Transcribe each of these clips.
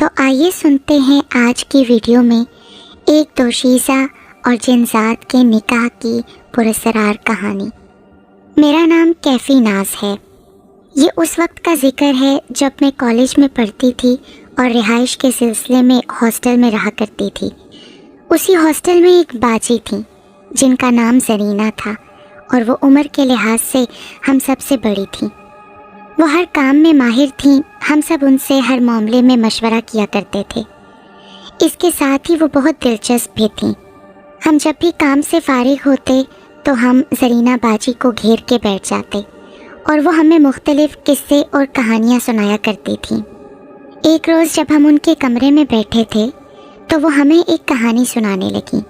تو آئیے سنتے ہیں آج کی ویڈیو میں ایک دوشیزہ اور جنزاد کے نکاح کی پراسرار کہانی۔ میرا نام کیفی ناز ہے۔ یہ اس وقت کا ذکر ہے جب میں کالج میں پڑھتی تھی اور رہائش کے سلسلے میں ہاسٹل میں رہا کرتی تھی۔ اسی ہاسٹل میں ایک باجی تھیں جن کا نام زرینہ تھا اور وہ عمر کے لحاظ سے ہم سب سے بڑی تھیں۔ وہ ہر کام میں ماہر تھیں، ہم سب ان سے ہر معاملے میں مشورہ کیا کرتے تھے۔ اس کے ساتھ ہی وہ بہت دلچسپ بھی تھیں۔ ہم جب بھی کام سے فارغ ہوتے تو ہم زرینہ باجی کو گھیر کے بیٹھ جاتے اور وہ ہمیں مختلف قصے اور کہانیاں سنایا کرتی تھیں۔ ایک روز جب ہم ان کے کمرے میں بیٹھے تھے تو وہ ہمیں ایک کہانی سنانے لگیں۔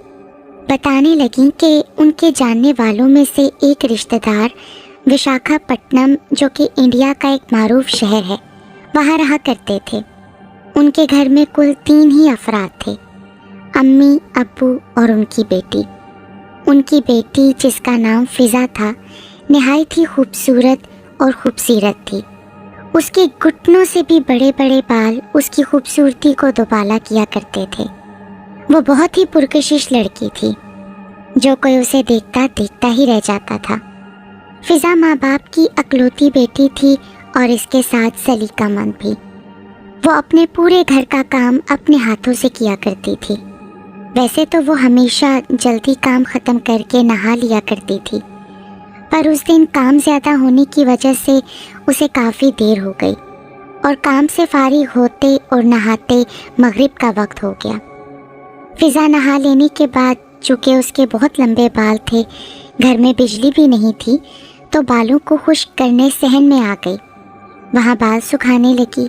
بتانے لگیں کہ ان کے جاننے والوں میں سے ایک رشتہ دار وشاکھاپٹنم، جو کہ انڈیا کا ایک معروف شہر ہے، وہاں رہا کرتے تھے۔ ان کے گھر میں کل 3 ہی افراد تھے، امی، ابو اور ان کی بیٹی۔ ان کی بیٹی، جس کا نام فضا تھا، نہایت ہی خوبصورت اور خوبصیرت تھی۔ اس کے گھٹنوں سے بھی بڑے بڑے بال اس کی خوبصورتی کو دوبالا کیا کرتے تھے۔ وہ بہت ہی پرکشش لڑکی تھی، جو کوئی اسے دیکھتا دیکھتا ہی رہ جاتا تھا۔ فضا ماں باپ کی اکلوتی بیٹی تھی اور اس کے ساتھ سلیقہ مند بھی۔ وہ اپنے پورے گھر کا کام اپنے ہاتھوں سے کیا کرتی تھی۔ ویسے تو وہ ہمیشہ جلدی کام ختم کر کے نہا لیا کرتی تھی، پر اس دن کام زیادہ ہونے کی وجہ سے اسے کافی دیر ہو گئی اور کام سے فارغ ہوتے اور نہاتے مغرب کا وقت ہو گیا۔ فضا نہا لینے کے بعد، چونکہ اس کے بہت لمبے بال تھے، گھر میں بجلی بھی نہیں تھی، تو بالوں کو خشک کرنے صحن میں آ گئی۔ وہاں بال سکھانے لگی۔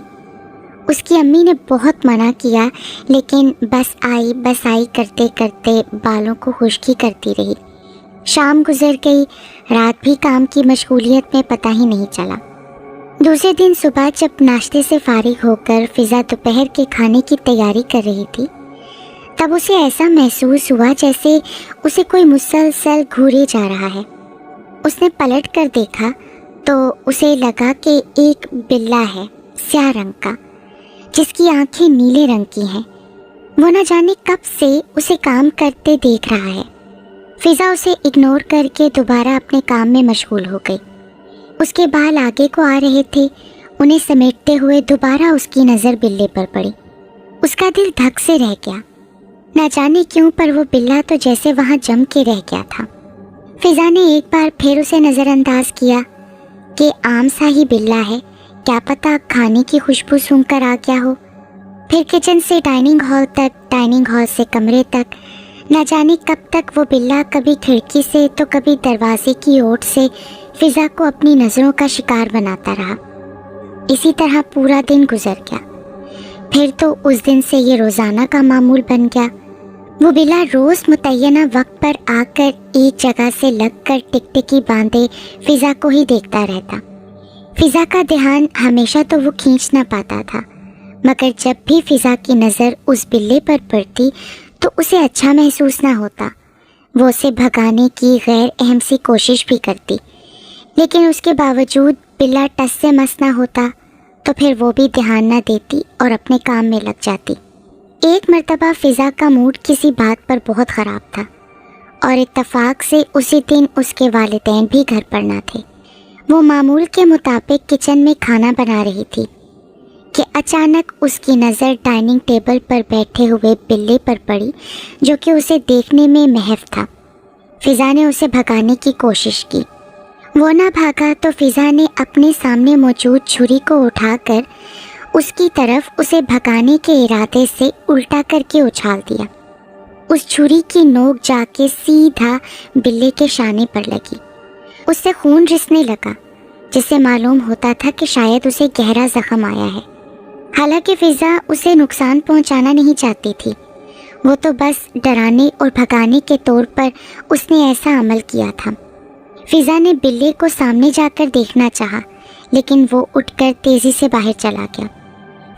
اس کی امی نے بہت منع کیا، لیکن بس آئی کرتے کرتے بالوں کو خشک ہی کرتی رہی۔ شام گزر گئی، رات بھی کام کی مشغولیت میں پتہ ہی نہیں چلا۔ دوسرے دن صبح جب ناشتے سے فارغ ہو کر فضا دوپہر کے کھانے کی تیاری کر رہی تھی، تب اسے ایسا محسوس ہوا جیسے اسے کوئی مسلسل گھورے جا رہا ہے۔ اس نے پلٹ کر دیکھا تو اسے لگا کہ ایک بلّا ہے، سیاہ رنگ کا، جس کی آنکھیں نیلے رنگ کی ہیں۔ وہ نہ جانے کب سے اسے کام کرتے دیکھ رہا ہے۔ فضا اسے اگنور کر کے دوبارہ اپنے کام میں مشغول ہو گئی۔ اس کے بال آگے کو آ رہے تھے، انہیں سمیٹتے ہوئے دوبارہ اس کی نظر بلے پر پڑی۔ اس کا دل دھک سے رہ گیا۔ نہ جانے کیوں، پر وہ بلّا تو جیسے وہاں جم کے رہ گیا تھا۔ فضا نے ایک بار پھر اسے نظر انداز کیا کہ عام سا ہی بلّا ہے، کیا پتہ کھانے کی خوشبو سونگھ کر آ گیا ہو۔ پھر کچن سے ڈائننگ ہال تک، ڈائننگ ہال سے کمرے تک، نہ جانے کب تک وہ بلّا کبھی کھڑکی سے تو کبھی دروازے کی اوٹ سے فضا کو اپنی نظروں کا شکار بناتا رہا۔ اسی طرح پورا دن گزر گیا۔ پھر تو اس دن سے یہ روزانہ کا معمول بن گیا۔ وہ بلّا روز متعینہ وقت پر آ کر ایک جگہ سے لگ کر ٹکٹکی باندھے فضا کو ہی دیکھتا رہتا۔ فضا کا دھیان ہمیشہ تو وہ کھینچ نہ پاتا تھا، مگر جب بھی فضا کی نظر اس بلّے پر پڑتی تو اسے اچھا محسوس نہ ہوتا۔ وہ اسے بھگانے کی غیر اہم سی کوشش بھی کرتی، لیکن اس کے باوجود بلّا ٹس سے مس نہ ہوتا تو پھر وہ بھی دھیان نہ دیتی اور اپنے کام میں لگ جاتی۔ ایک مرتبہ فضا کا موڈ کسی بات پر بہت خراب تھا اور اتفاق سے اسی دن اس کے والدین بھی گھر پر نہ تھے۔ وہ معمول کے مطابق کچن میں کھانا بنا رہی تھی کہ اچانک اس کی نظر ڈائننگ ٹیبل پر بیٹھے ہوئے بلّے پر پڑی، جو کہ اسے دیکھنے میں محو تھا۔ فضا نے اسے بھگانے کی کوشش کی۔ وہ نہ بھاگا تو فضا نے اپنے سامنے موجود چھری کو اٹھا کر اس کی طرف اسے بھگانے کے ارادے سے الٹا کر کے اچھال دیا۔ اس چھری کی نوک جا کے سیدھا بلّے کے شانے پر لگی۔ اس سے خون رسنے لگا، جس سے معلوم ہوتا تھا کہ شاید اسے گہرا زخم آیا ہے۔ حالانکہ فضا اسے نقصان پہنچانا نہیں چاہتی تھی، وہ تو بس ڈرانے اور بھگانے کے طور پر اس نے ایسا عمل کیا تھا۔ فضا نے بلّے کو سامنے جا کر دیکھنا چاہا، لیکن وہ اٹھ کر تیزی سے باہر چلا گیا۔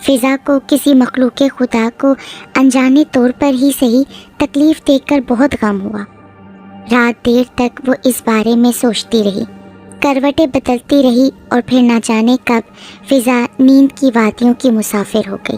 فضا کو کسی مخلوق خدا کو انجانے طور پر ہی صحیح تکلیف دیکھ کر بہت غم ہوا۔ رات دیر تک وہ اس بارے میں سوچتی رہی، کروٹیں بدلتی رہی اور پھر نہ جانے کب فضا نیند کی وادیوں کی مسافر ہو گئی۔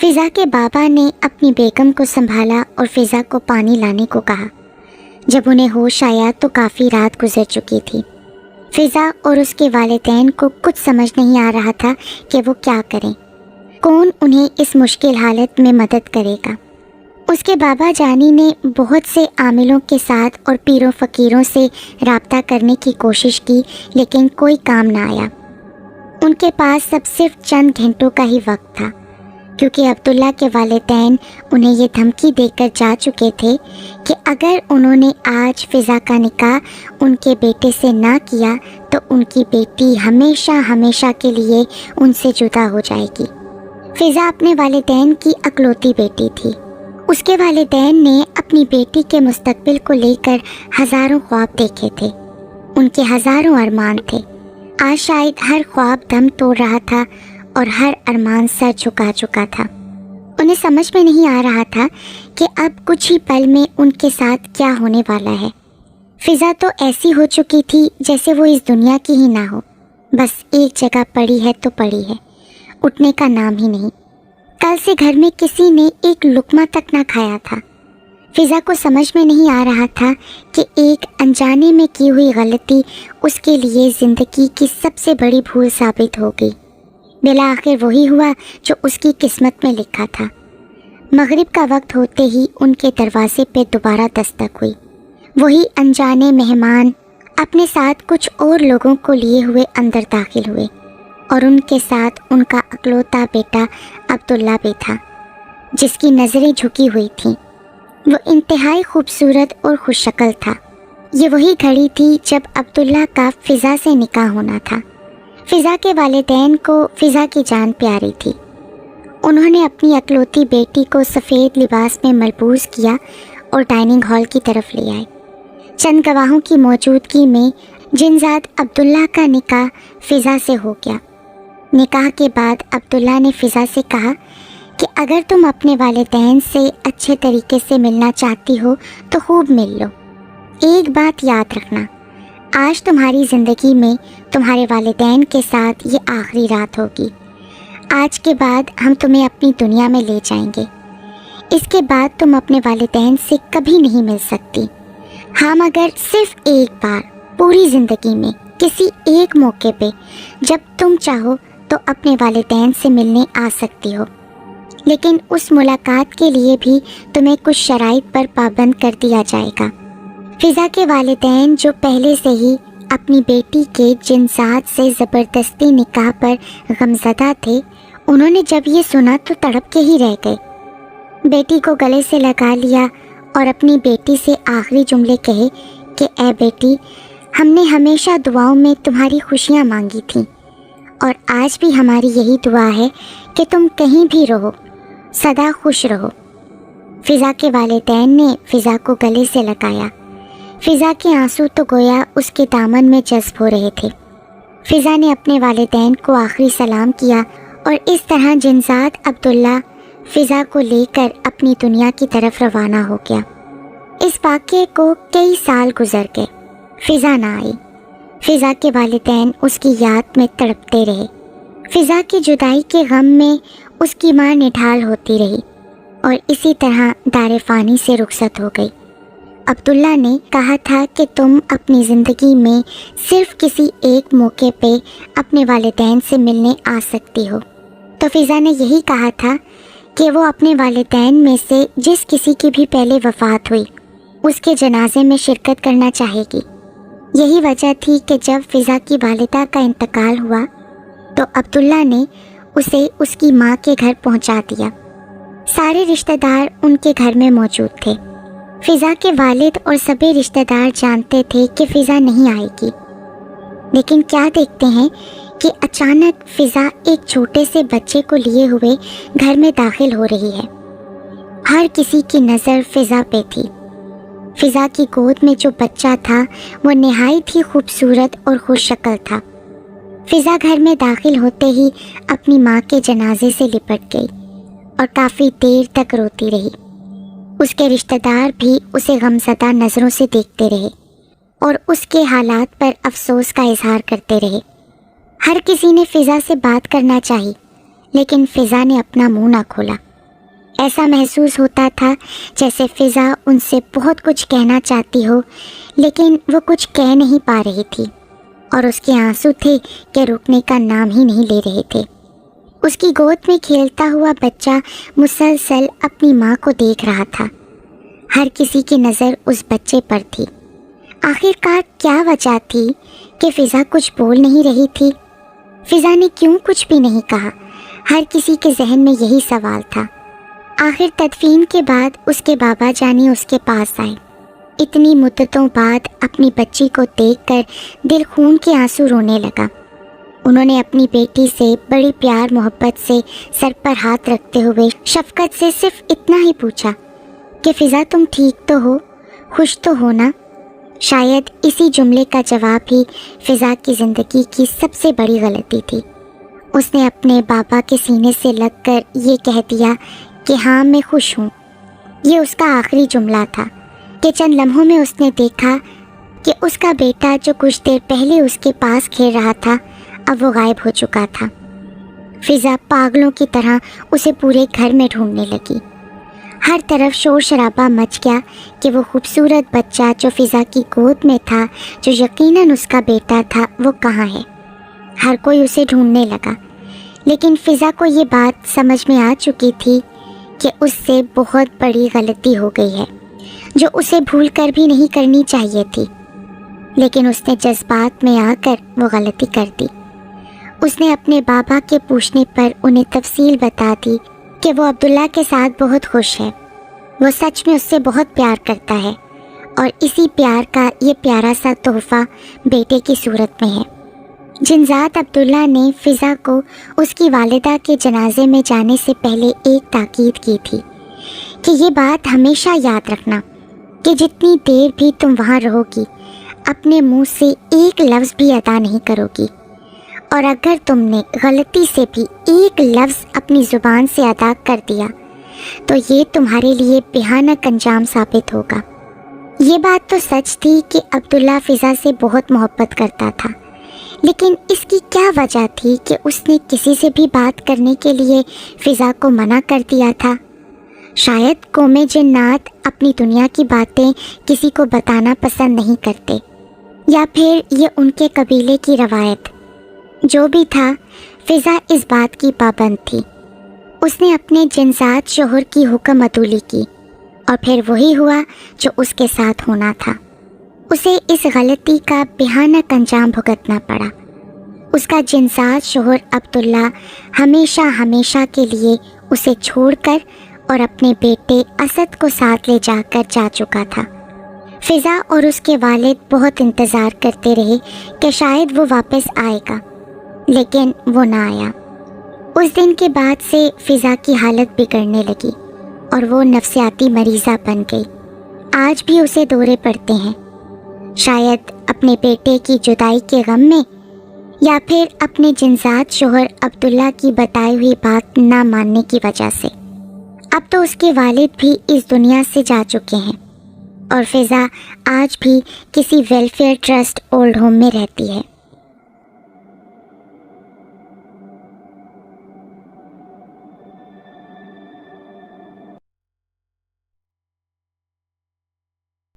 فضا کے بابا نے اپنی بیگم کو سنبھالا اور فضا کو پانی لانے کو کہا۔ جب انہیں ہوش آیا تو کافی رات گزر چکی تھی۔ فضا اور اس کے والدین کو کچھ سمجھ نہیں آ رہا تھا کہ وہ کیا کریں، کون انہیں اس مشکل حالت میں مدد کرے گا۔ اس کے بابا جانی نے بہت سے عاملوں کے ساتھ اور پیروں فقیروں سے رابطہ کرنے کی کوشش کی، لیکن کوئی کام نہ آیا۔ ان کے پاس اب صرف چند گھنٹوں کا ہی وقت تھا، کیونکہ عبداللہ کے والدین انہیں یہ دھمکی دے کر جا چکے تھے کہ اگر انہوں نے آج فضا کا نکاح ان کے بیٹے سے نہ کیا تو ان کی بیٹی ہمیشہ ہمیشہ کے لیے ان سے جدا ہو جائے گی۔ فضا اپنے والدین کی اکلوتی بیٹی تھی۔ اس کے والدین نے اپنی بیٹی کے مستقبل کو لے کر ہزاروں خواب دیکھے تھے، ان کے ہزاروں ارمان تھے۔ آج شاید ہر خواب دم توڑ رہا تھا اور ہر ارمان سر جھکا چکا تھا۔ انہیں سمجھ میں نہیں آ رہا تھا کہ اب کچھ ہی پل میں ان کے ساتھ کیا ہونے والا ہے۔ فضا تو ایسی ہو چکی تھی جیسے وہ اس دنیا کی ہی نہ ہو، بس ایک جگہ پڑی ہے تو پڑی ہے، اٹھنے کا نام ہی نہیں۔ کل سے گھر میں کسی نے ایک لقمہ تک نہ کھایا تھا۔ فضا کو سمجھ میں نہیں آ رہا تھا کہ ایک انجانے میں کی ہوئی غلطی اس کے لیے زندگی کی سب سے بڑی بھول ثابت ہو گئی۔ بالآخر وہی ہوا جو اس کی قسمت میں لکھا تھا۔ مغرب کا وقت ہوتے ہی ان کے دروازے پہ دوبارہ دستک ہوئی۔ وہی انجانے مہمان اپنے ساتھ کچھ اور لوگوں کو لیے ہوئے اندر داخل ہوئے، اور ان کے ساتھ ان کا اکلوتا بیٹا عبداللہ بھی تھا، جس کی نظریں جھکی ہوئی تھیں۔ وہ انتہائی خوبصورت اور خوش شکل تھا۔ یہ وہی گھڑی تھی جب عبداللہ کا فضا سے نکاح ہونا تھا۔ فضا کے والدین کو فضا کی جان پیاری تھی۔ انہوں نے اپنی اکلوتی بیٹی کو سفید لباس میں ملبوس کیا اور ڈائننگ ہال کی طرف لے آئے۔ چند گواہوں کی موجودگی میں جنزاد عبداللہ کا نکاح فضا سے ہو گیا۔ نکاح کے بعد عبداللہ نے فضا سے کہا کہ اگر تم اپنے والدین سے اچھے طریقے سے ملنا چاہتی ہو تو خوب مل لو۔ ایک بات یاد رکھنا، آج تمہاری زندگی میں تمہارے والدین کے ساتھ یہ آخری رات ہوگی۔ آج کے بعد ہم تمہیں اپنی دنیا میں لے جائیں گے۔ اس کے بعد تم اپنے والدین سے کبھی نہیں مل سکتی۔ ہاں، مگر صرف ایک بار پوری زندگی میں کسی ایک موقع پہ جب تم چاہو تو اپنے والدین سے ملنے آ سکتی ہو، لیکن اس ملاقات کے لیے بھی تمہیں کچھ شرائط پر پابند کر دیا جائے گا۔ فضا کے والدین جو پہلے سے ہی اپنی بیٹی کے جنزاد سے زبردستی نکاح پر غمزدہ تھے، انہوں نے جب یہ سنا تو تڑپ کے ہی رہ گئے۔ بیٹی کو گلے سے لگا لیا اور اپنی بیٹی سے آخری جملے کہے کہ اے بیٹی، ہم نے ہمیشہ دعاؤں میں تمہاری خوشیاں مانگی تھیں، اور آج بھی ہماری یہی دعا ہے کہ تم کہیں بھی رہو، سدا خوش رہو۔ فضا کے والدین نے فضا کو گلے سے لگایا۔ فضا کے آنسو تو گویا اس کے دامن میں جذب ہو رہے تھے۔ فضا نے اپنے والدین کو آخری سلام کیا، اور اس طرح جنزاد عبداللہ فضا کو لے کر اپنی دنیا کی طرف روانہ ہو گیا۔ اس واقعے کو کئی سال گزر گئے، فضا نہ آئی۔ فضا کے والدین اس کی یاد میں تڑپتے رہے۔ فضا کی جدائی کے غم میں اس کی ماں نڈھال ہوتی رہی، اور اسی طرح دار فانی سے رخصت ہو گئی۔ عبداللہ نے کہا تھا کہ تم اپنی زندگی میں صرف کسی ایک موقع پہ اپنے والدین سے ملنے آ سکتی ہو، تو فضا نے یہی کہا تھا کہ وہ اپنے والدین میں سے جس کسی کی بھی پہلے وفات ہوئی اس کے جنازے میں شرکت کرنا چاہے گی۔ یہی وجہ تھی کہ جب فضا کی والدہ کا انتقال ہوا تو عبداللہ نے اسے اس کی ماں کے گھر پہنچا دیا۔ سارے رشتہ دار ان کے گھر میں موجود تھے۔ فضا کے والد اور سبھی رشتہ دار جانتے تھے کہ فضا نہیں آئے گی، لیکن کیا دیکھتے ہیں کہ اچانک فضا ایک چھوٹے سے بچے کو لیے ہوئے گھر میں داخل ہو رہی ہے۔ ہر کسی کی نظر فضا پہ تھی۔ فضا کی گود میں جو بچہ تھا وہ نہایت ہی خوبصورت اور خوش شکل تھا۔ فضا گھر میں داخل ہوتے ہی اپنی ماں کے جنازے سے لپٹ گئی اور کافی دیر تک روتی رہی۔ اس کے رشتہ دار بھی اسے غمزدہ نظروں سے دیکھتے رہے اور اس کے حالات پر افسوس کا اظہار کرتے رہے۔ ہر کسی نے فضا سے بات کرنا چاہی، لیکن فضا نے اپنا منہ نہ کھولا۔ ایسا محسوس ہوتا تھا جیسے فضا ان سے بہت کچھ کہنا چاہتی ہو، لیکن وہ کچھ کہہ نہیں پا رہی تھی، اور اس کے آنسو تھے کہ رکنے کا نام ہی نہیں لے رہے تھے۔ اس کی گود میں کھیلتا ہوا بچہ مسلسل اپنی ماں کو دیکھ رہا تھا۔ ہر کسی کی نظر اس بچے پر تھی۔ آخر کار کیا وجہ تھی کہ فضا کچھ بول نہیں رہی تھی؟ فضا نے کیوں کچھ بھی نہیں کہا؟ ہر کسی کے ذہن میں یہی سوال تھا۔ آخر تدفین کے بعد اس کے بابا جانی اس کے پاس آئے۔ اتنی مدتوں بعد اپنی بچی کو دیکھ کر دل خون کے آنسو رونے لگا۔ انہوں نے اپنی بیٹی سے بڑی پیار محبت سے سر پر ہاتھ رکھتے ہوئے شفقت سے صرف اتنا ہی پوچھا کہ فضا تم ٹھیک تو ہو، خوش تو ہو نا؟ شاید اسی جملے کا جواب ہی فضا کی زندگی کی سب سے بڑی غلطی تھی۔ اس نے اپنے بابا کے سینے سے لگ کر یہ کہہ دیا کہ ہاں میں خوش ہوں۔ یہ اس کا آخری جملہ تھا کہ چند لمحوں میں اس نے دیکھا کہ اس کا بیٹا جو کچھ دیر پہلے اس کے پاس کھیل رہا تھا اب وہ غائب ہو چکا تھا۔ فضا پاگلوں کی طرح اسے پورے گھر میں ڈھونڈنے لگی۔ ہر طرف شور شرابہ مچ گیا کہ وہ خوبصورت بچہ جو فضا کی گود میں تھا، جو یقیناً اس کا بیٹا تھا، وہ کہاں ہے؟ ہر کوئی اسے ڈھونڈنے لگا، لیکن فضا کو یہ بات سمجھ میں آ چکی تھی کہ اس سے بہت بڑی غلطی ہو گئی ہے، جو اسے بھول کر بھی نہیں کرنی چاہیے تھی، لیکن اس نے جذبات میں آ کر وہ غلطی کر دی۔ اس نے اپنے بابا کے پوچھنے پر انہیں تفصیل بتا دی کہ وہ عبداللہ کے ساتھ بہت خوش ہے، وہ سچ میں اس سے بہت پیار کرتا ہے، اور اسی پیار کا یہ پیارا سا تحفہ بیٹے کی صورت میں ہے۔ جنزاد عبداللہ نے فضا کو اس کی والدہ کے جنازے میں جانے سے پہلے ایک تاکید کی تھی کہ یہ بات ہمیشہ یاد رکھنا کہ جتنی دیر بھی تم وہاں رہو گی اپنے منہ سے ایک لفظ بھی ادا نہیں کرو گی، اور اگر تم نے غلطی سے بھی ایک لفظ اپنی زبان سے ادا کر دیا تو یہ تمہارے لیے بھیانک انجام ثابت ہوگا۔ یہ بات تو سچ تھی کہ عبداللہ فضا سے بہت محبت کرتا تھا، لیکن اس کی کیا وجہ تھی کہ اس نے کسی سے بھی بات کرنے کے لیے فضا کو منع کر دیا تھا؟ شاید قوم جنات اپنی دنیا کی باتیں کسی کو بتانا پسند نہیں کرتے، یا پھر یہ ان کے قبیلے کی روایت۔ جو بھی تھا، فضا اس بات کی پابند تھی۔ اس نے اپنے جنزاد شوہر کی حکم عدولی کی، اور پھر وہی ہوا جو اس کے ساتھ ہونا تھا۔ اسے اس غلطی کا بھیانک انجام بھگتنا پڑا۔ اس کا جنزاد شوہر عبداللہ ہمیشہ ہمیشہ کے لیے اسے چھوڑ کر اور اپنے بیٹے اسد کو ساتھ لے جا چکا تھا۔ فضا اور اس کے والد بہت انتظار کرتے رہے کہ شاید وہ واپس آئے گا، لیکن وہ نہ آیا۔ اس دن کے بعد سے فضا کی حالت بگڑنے لگی اور وہ نفسیاتی مریضہ بن گئی۔ آج بھی اسے دورے پڑتے ہیں، شاید اپنے بیٹے کی جدائی کے غم میں، یا پھر اپنے جنزاد شوہر عبداللہ کی بتائی ہوئی بات نہ ماننے کی وجہ سے۔ اب تو اس کے والد بھی اس دنیا سے جا چکے ہیں، اور فضا آج بھی کسی ویلفیئر ٹرسٹ اولڈ ہوم میں رہتی ہے۔